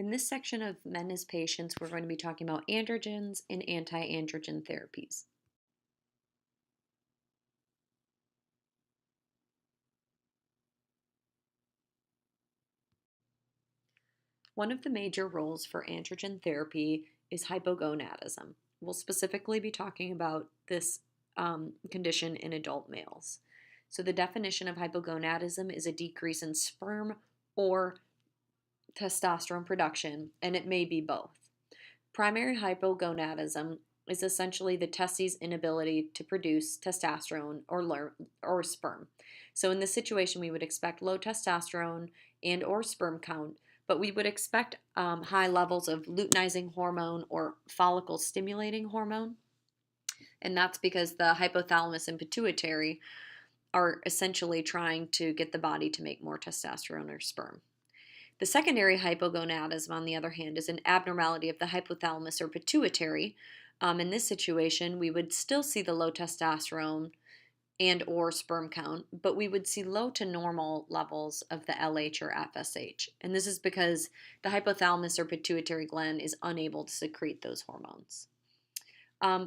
In this section of men as patients, we're going to be talking about androgens and anti-androgen therapies. One of the major roles for androgen therapy is hypogonadism. We'll specifically be talking about this condition in adult males. So, the definition of hypogonadism is a decrease in sperm or testosterone production, and it may be both. Primary hypogonadism is essentially the testes' inability to produce testosterone or sperm. So in this situation, we would expect low testosterone and or sperm count, but we would expect high levels of luteinizing hormone or follicle stimulating hormone, and that's because the hypothalamus and pituitary are essentially trying to get the body to make more testosterone or sperm. The secondary hypogonadism, on the other hand, is an abnormality of the hypothalamus or pituitary. In this situation, we would still see the low testosterone and or sperm count, but we would see low to normal levels of the LH or FSH. And this is because the hypothalamus or pituitary gland is unable to secrete those hormones.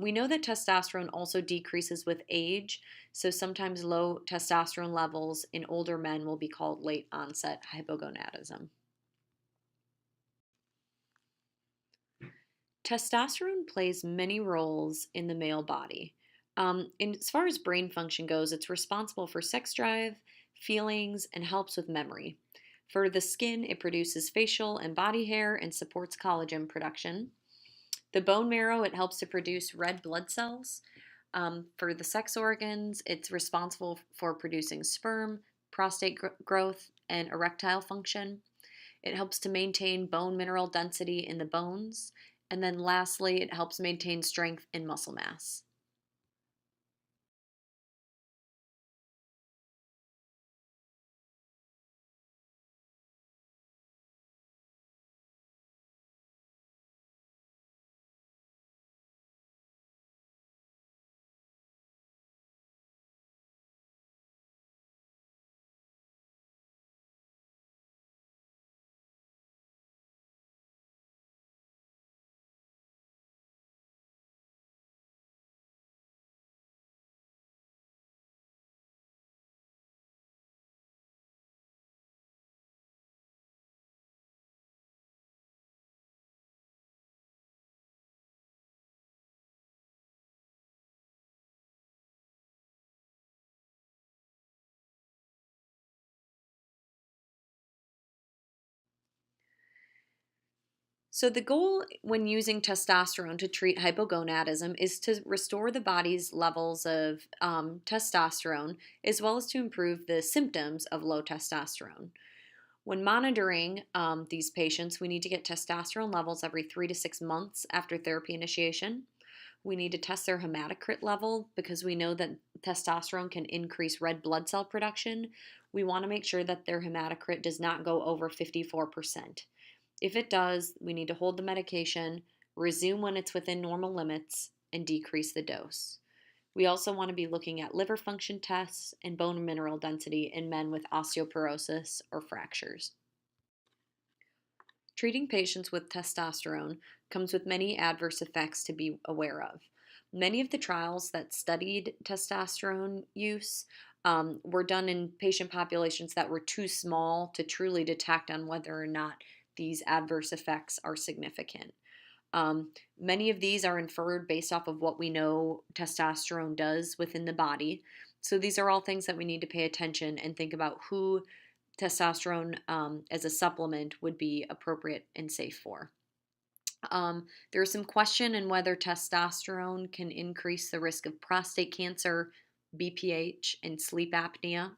We know that testosterone also decreases with age, so sometimes low testosterone levels in older men will be called late onset hypogonadism. Testosterone plays many roles in the male body. As far as brain function goes, it's responsible for sex drive, feelings, and helps with memory. For the skin, it produces facial and body hair and supports collagen production. The bone marrow, it helps to produce red blood cells. For the sex organs, it's responsible for producing sperm, prostate growth, and erectile function. It helps to maintain bone mineral density in the bones. And then lastly, it helps maintain strength and muscle mass. So, the goal when using testosterone to treat hypogonadism is to restore the body's levels of testosterone as well as to improve the symptoms of low testosterone. When monitoring these patients, we need to get testosterone levels every 3 to 6 months after therapy initiation. We need to test their hematocrit level because we know that testosterone can increase red blood cell production. We want to make sure that their hematocrit does not go over 54%. If it does, we need to hold the medication, resume when it's within normal limits, and decrease the dose. We also want to be looking at liver function tests and bone mineral density in men with osteoporosis or fractures. Treating patients with testosterone comes with many adverse effects to be aware of. Many of the trials that studied testosterone use were done in patient populations that were too small to truly detect on whether or not these adverse effects are significant. Many of these are inferred based off of what we know testosterone does within the body. So these are all things that we need to pay attention and think about who testosterone as a supplement would be appropriate and safe for. There is some question in whether testosterone can increase the risk of prostate cancer, BPH, and sleep apnea.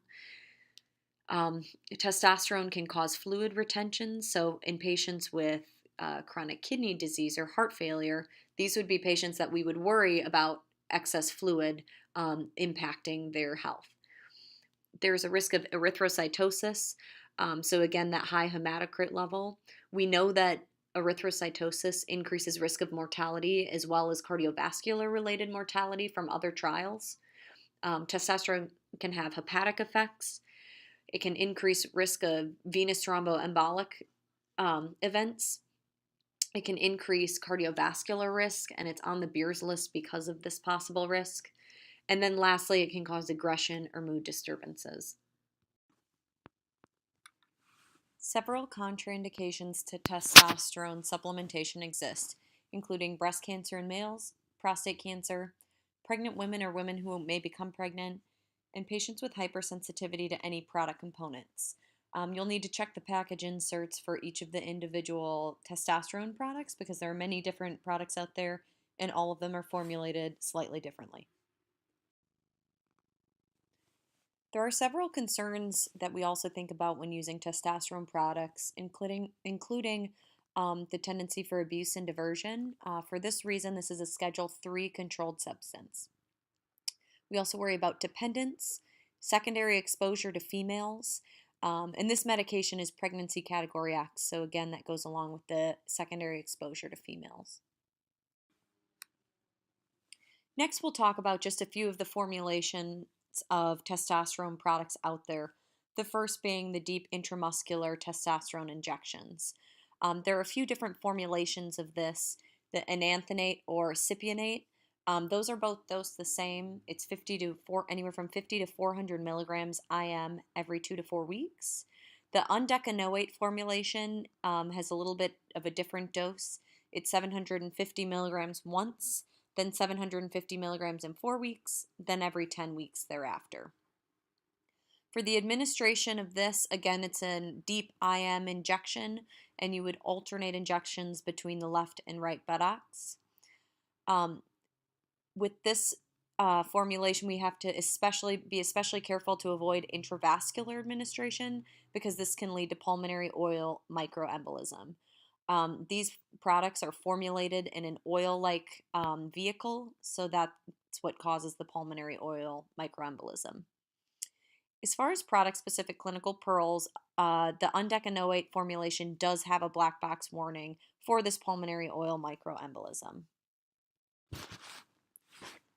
Testosterone can cause fluid retention. So, in patients with chronic kidney disease or heart failure, these would be patients that we would worry about excess fluid impacting their health. There's a risk of erythrocytosis. So, again, that high hematocrit level. We know that erythrocytosis increases risk of mortality as well as cardiovascular related mortality from other trials. Testosterone can have hepatic effects. It can increase risk of venous thromboembolic events. It can increase cardiovascular risk, and it's on the Beers list because of this possible risk. And then lastly, it can cause aggression or mood disturbances. Several contraindications to testosterone supplementation exist, including breast cancer in males, prostate cancer, pregnant women or women who may become pregnant, and patients with hypersensitivity to any product components. You'll need to check the package inserts for each of the individual testosterone products because there are many different products out there and all of them are formulated slightly differently. There are several concerns that we also think about when using testosterone products, including the tendency for abuse and diversion. For this reason, this is a Schedule III controlled substance. We also worry about dependence, secondary exposure to females, and this medication is pregnancy category X. So again, that goes along with the secondary exposure to females. Next, we'll talk about just a few of the formulations of testosterone products out there. The first being the deep intramuscular testosterone injections. There are a few different formulations of this, the enanthanate or cypionate. Those are both dosed the same. It's anywhere from 50 to 400 milligrams IM every 2 to 4 weeks. The undecanoate formulation has a little bit of a different dose. It's 750 milligrams once, then 750 milligrams in 4 weeks, then every 10 weeks thereafter. For the administration of this, again, it's a deep IM injection, and you would alternate injections between the left and right buttocks. With this formulation, we have to be especially careful to avoid intravascular administration because this can lead to pulmonary oil microembolism. These products are formulated in an oil-like vehicle, so that's what causes the pulmonary oil microembolism. As far as product-specific clinical pearls, the undecanoate formulation does have a black box warning for this pulmonary oil microembolism.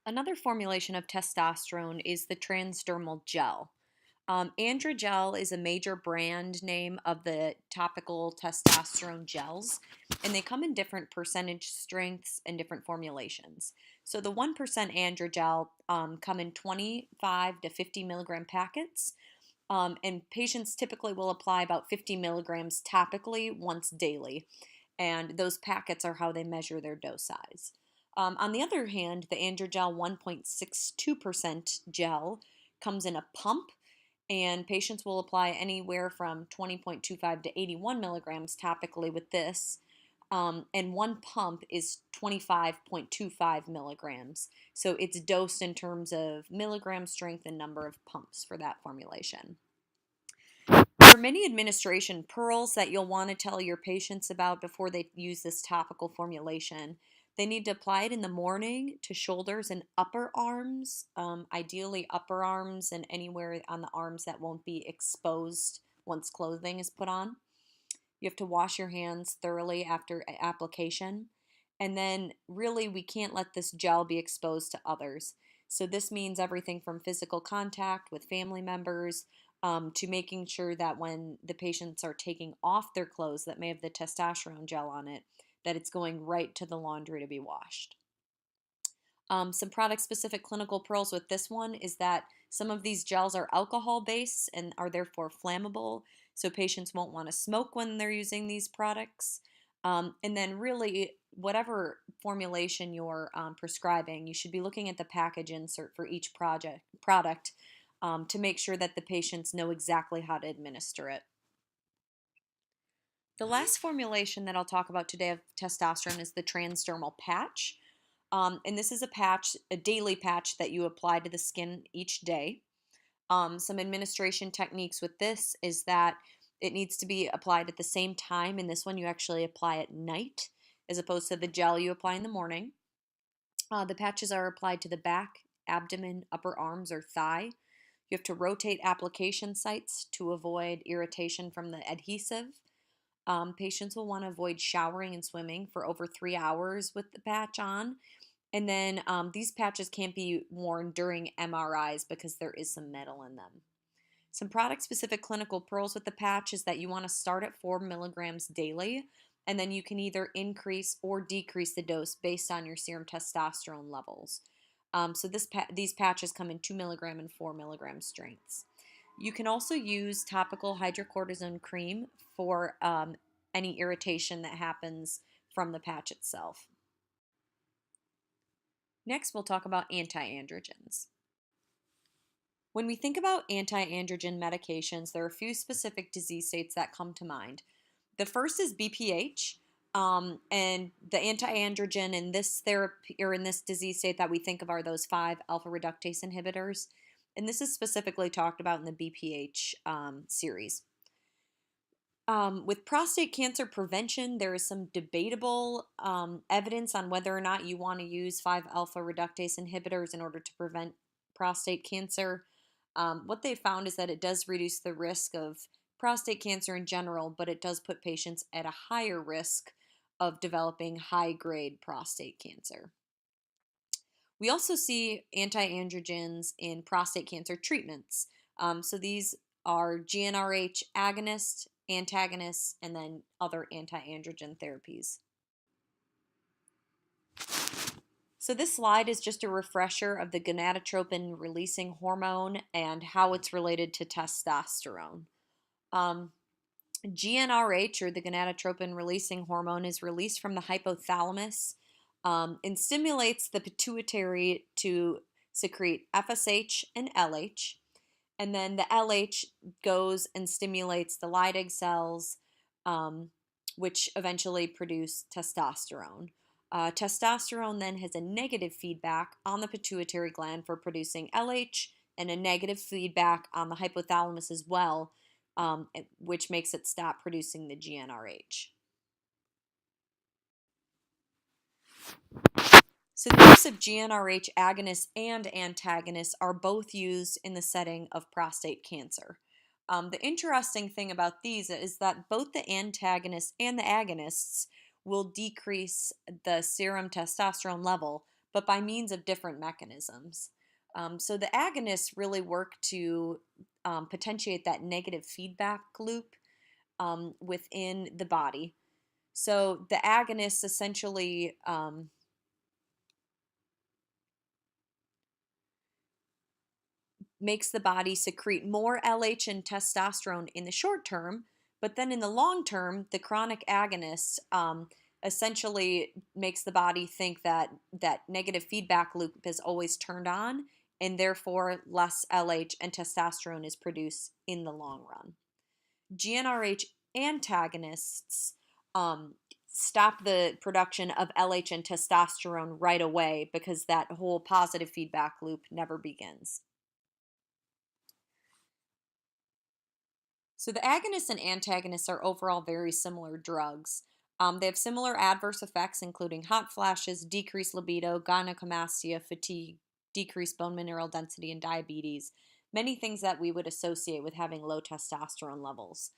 Another formulation of testosterone is the transdermal gel. Androgel is a major brand name of the topical testosterone gels, and they come in different percentage strengths and different formulations. So the 1% Androgel come in 25 to 50 milligram packets, and patients typically will apply about 50 milligrams topically once daily, and those packets are how they measure their dose size. On the other hand, the Androgel 1.62% gel comes in a pump, and patients will apply anywhere from 20.25 to 81 milligrams topically with this, and one pump is 25.25 milligrams. So it's dosed in terms of milligram strength and number of pumps for that formulation. There are many administration pearls that you'll want to tell your patients about before they use this topical formulation. They need to apply it in the morning to shoulders and upper arms, ideally upper arms and anywhere on the arms that won't be exposed once clothing is put on. You have to wash your hands thoroughly after application. And then really we can't let this gel be exposed to others. So this means everything from physical contact with family members to making sure that when the patients are taking off their clothes that may have the testosterone gel on it, that it's going right to the laundry to be washed. Some product-specific clinical pearls with this one is that some of these gels are alcohol-based and are therefore flammable, so patients won't want to smoke when they're using these products. And then really, whatever formulation you're prescribing, you should be looking at the package insert for each product to make sure that the patients know exactly how to administer it. The last formulation that I'll talk about today of testosterone is the transdermal patch. And this is a daily patch that you apply to the skin each day. Some administration techniques with this is that it needs to be applied at the same time. In this one, you actually apply at night as opposed to the gel you apply in the morning. The patches are applied to the back, abdomen, upper arms, or thigh. You have to rotate application sites to avoid irritation from the adhesive. Patients will want to avoid showering and swimming for over 3 hours with the patch on. And then these patches can't be worn during MRIs because there is some metal in them. Some product-specific clinical pearls with the patch is that you want to start at 4 milligrams daily, and then you can either increase or decrease the dose based on your serum testosterone levels. These patches come in 2 milligram and 4 milligram strengths. You can also use topical hydrocortisone cream for any irritation that happens from the patch itself. Next, we'll talk about antiandrogens. When we think about antiandrogen medications, there are a few specific disease states that come to mind. The first is BPH, and the antiandrogen in this therapy or in this disease state that we think of are those 5 alpha reductase inhibitors, and this is specifically talked about in the BPH series. With prostate cancer prevention, there is some debatable evidence on whether or not you want to use 5 alpha reductase inhibitors in order to prevent prostate cancer. What they found is that it does reduce the risk of prostate cancer in general, but it does put patients at a higher risk of developing high-grade prostate cancer. We also see antiandrogens in prostate cancer treatments. So these are GnRH agonists, antagonists, and then other antiandrogen therapies. So this slide is just a refresher of the gonadotropin releasing hormone and how it's related to testosterone. GnRH, or the gonadotropin releasing hormone, is released from the hypothalamus and stimulates the pituitary to secrete FSH and LH. And then the LH goes and stimulates the Leydig cells, which eventually produce testosterone. Testosterone then has a negative feedback on the pituitary gland for producing LH and a negative feedback on the hypothalamus as well, which makes it stop producing the GnRH. So the use of GnRH agonists and antagonists are both used in the setting of prostate cancer. The interesting thing about these is that both the antagonists and the agonists will decrease the serum testosterone level, but by means of different mechanisms. So the agonists really work to potentiate that negative feedback loop within the body. So the agonists essentially makes the body secrete more LH and testosterone in the short term, but then in the long term, the chronic agonist essentially makes the body think that that negative feedback loop is always turned on, and therefore less LH and testosterone is produced in the long run. GnRH antagonists stop the production of LH and testosterone right away because that whole positive feedback loop never begins. So the agonists and antagonists are overall very similar drugs. They have similar adverse effects, including hot flashes, decreased libido, gynecomastia, fatigue, decreased bone mineral density, and diabetes. Many things that we would associate with having low testosterone levels.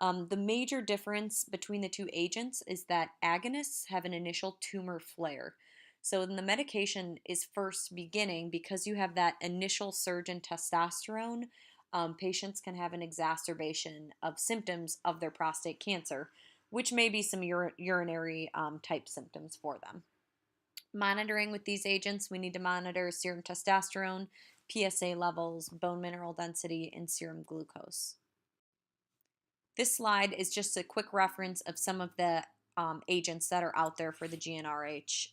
The major difference between the two agents is that agonists have an initial tumor flare. So when the medication is first beginning, because you have that initial surge in testosterone, patients can have an exacerbation of symptoms of their prostate cancer, which may be some urinary type symptoms for them. Monitoring with these agents, we need to monitor serum testosterone, PSA levels, bone mineral density, and serum glucose. This slide is just a quick reference of some of the agents that are out there for the GnRH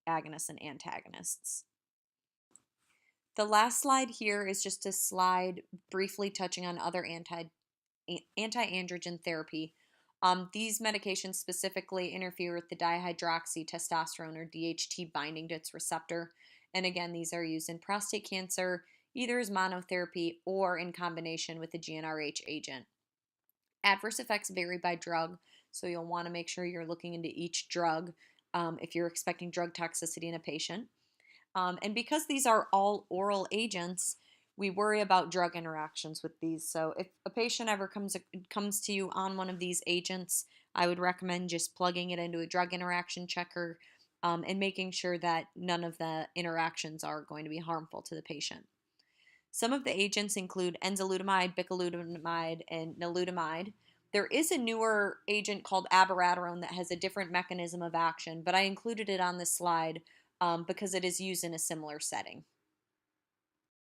agonists and antagonists. The last slide here is just a slide briefly touching on other anti-androgen therapy. These medications specifically interfere with the dihydroxytestosterone or DHT binding to its receptor. And again, these are used in prostate cancer, either as monotherapy or in combination with a GnRH agent. Adverse effects vary by drug, so you'll want to make sure you're looking into each drug if you're expecting drug toxicity in a patient. And because these are all oral agents, we worry about drug interactions with these. So if a patient ever comes to you on one of these agents, I would recommend just plugging it into a drug interaction checker and making sure that none of the interactions are going to be harmful to the patient. Some of the agents include enzalutamide, bicalutamide, and nalutamide. There is a newer agent called abiraterone that has a different mechanism of action, but I included it on this slide because it is used in a similar setting.